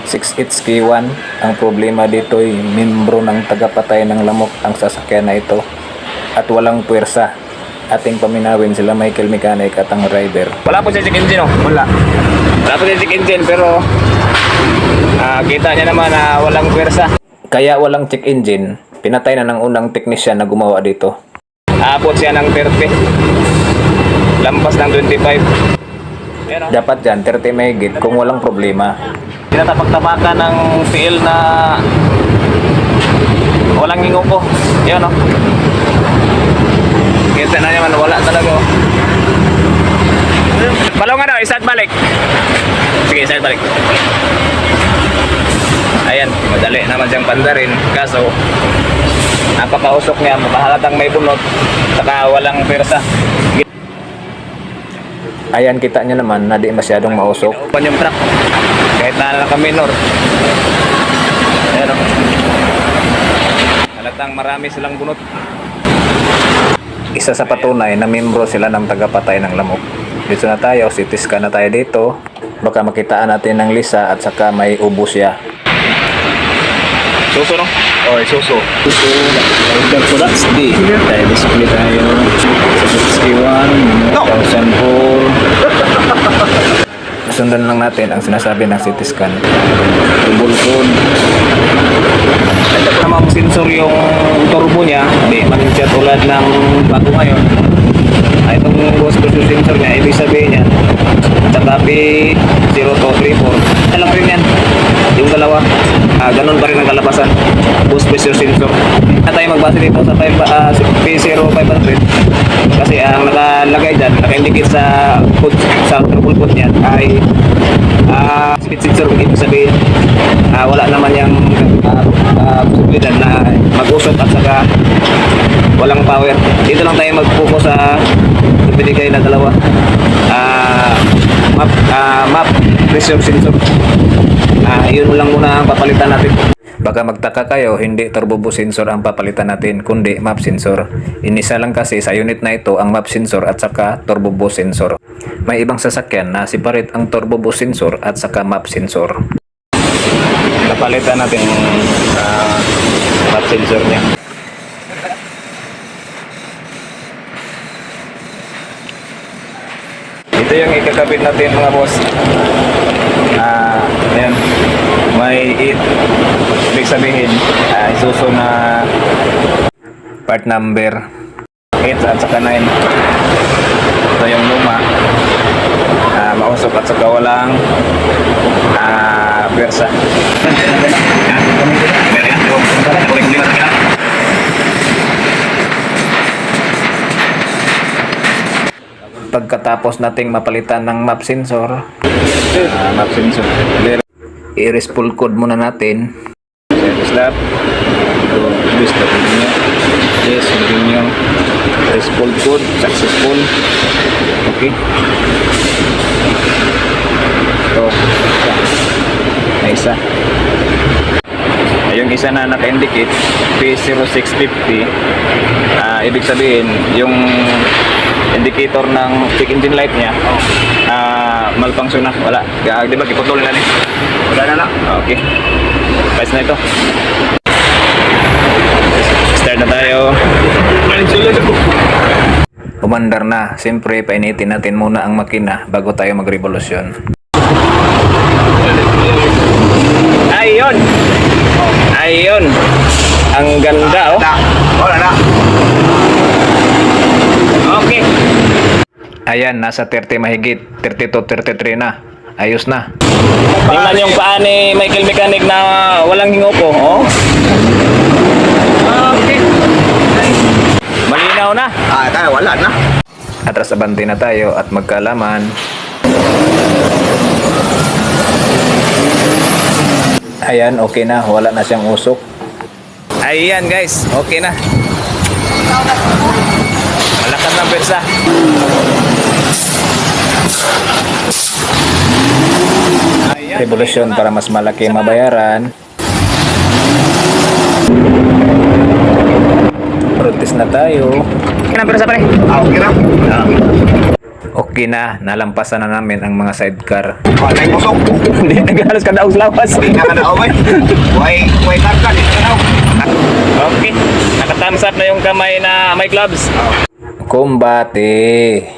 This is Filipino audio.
6HK1. Ang problema dito ay membro ng tagapatay ng lamok ang sasakyan na ito at walang puwersa. Ating paminawin sila Michael Mechanic at ang driver. Wala po siya check engine, oh. Wala po siya check engine, pero kita niya naman na walang puwersa. Kaya walang check engine, pinatay na ng unang teknisyan na gumawa dito. Aabot siya ng 30, lampas ng 25. Dapat dyan 30 megit kung walang problema. Tinatapak-tapakan ng PL na walang hingupo. Yan, oh. Kita na naman, wala talaga, oh. Balaw nga daw, isat balik. Sige, isat balik. Ayan, madali naman siyang pandarin. Kaso napakausok niya, makahalatang may bunot, saka walang persa. Ayan, kita niya naman na di masyadong mausok. Pan yung truck, kahit na naka-minor. Ayan, oh. Halatang marami silang bunot. Isa sa patunay na membro sila ng tagapatay ng lamok. Dito na tayo, CT scan na tayo dito. Baka makitaan natin ng lisa at saka may ubo siya. Suso, no? O, suso. Suso, order products D. Tayo display tayo. SK1, 1004. Sundan lang natin ang sinasabi ng CT scan. Double code. Namang sensor yung turbo niya, hindi man siya tulad ng bago ngayon. Itong ghost pressure sensor niya, ibig sabihin niya tsaka P0234, alam rin yan yung dalawa. Ganun pa rin ang kalabasan, ghost pressure sensor. Na tayo magbase dito sa P0500 kasi ang nakalagay dyan, naka-indicate sa code, sa trouble code niyan ay speed sensor. Ibig sabihin wala naman yung posibilidad na mag-usok at saka walang power. Dito lang tayo mag-focus sa binigay na dalawa, map pressure sensor. Yun lang muna ang papalitan natin. Baka magtaka kayo, hindi turbo boost sensor ang papalitan natin, kundi map sensor. Inisa lang kasi sa unit na ito ang map sensor at saka turbo boost sensor. May ibang sasakyan na separate ang turbo boost sensor at saka map sensor. Napalitan natin map sensor niya. Ito yung ikakabit natin, mga boss. Ayan, may 8. Ibig sabihin, isuso na part number 8 at saka 9. Ito yung luma, mausok at saka walang pwersa. Pagkatapos nating mapalitan ng map sensor, i-erase full code muna natin. Stop. Yes, continue. Erase full code, successful. Okay. Ito. May isa. Yung isa na naka-indicate, P0650. Ibig sabihin, yung indicator ng check engine light niya malfunction na, wala. Di ba kiputol na wala na lang. Okay, press na ito. Start na tayo. Umandar na. Siyempre painitin natin muna ang makina bago tayo magrevolusyon. Ayun, ayun, ang ganda, oh. Wala na. Okay. Ayan, nasa 30 mahigit, 32, 33 na. Ayos na. Tingnan yung paa ni Michael Mechanic na walang hingupo, oh. Okay. Malinaw na. Tayo, wala na. Atras abante na tayo at magkalaman. Ayan, okay na. Wala na siyang usok. Ayan guys, okay na. Malakas ng persa. Revolusyon para mas malaki mabayaran. Practice na tayo. Okay na persa pare? Okay na. okay na, nalampasan na namin ang mga sidecar. Patay mo sok. Hindi, naghalos ka daw sa lawas. Hindi ka na away. Way tarka. Dito ka daw. Okay, nakathumbs up na yung kamay na may gloves. Kumbate.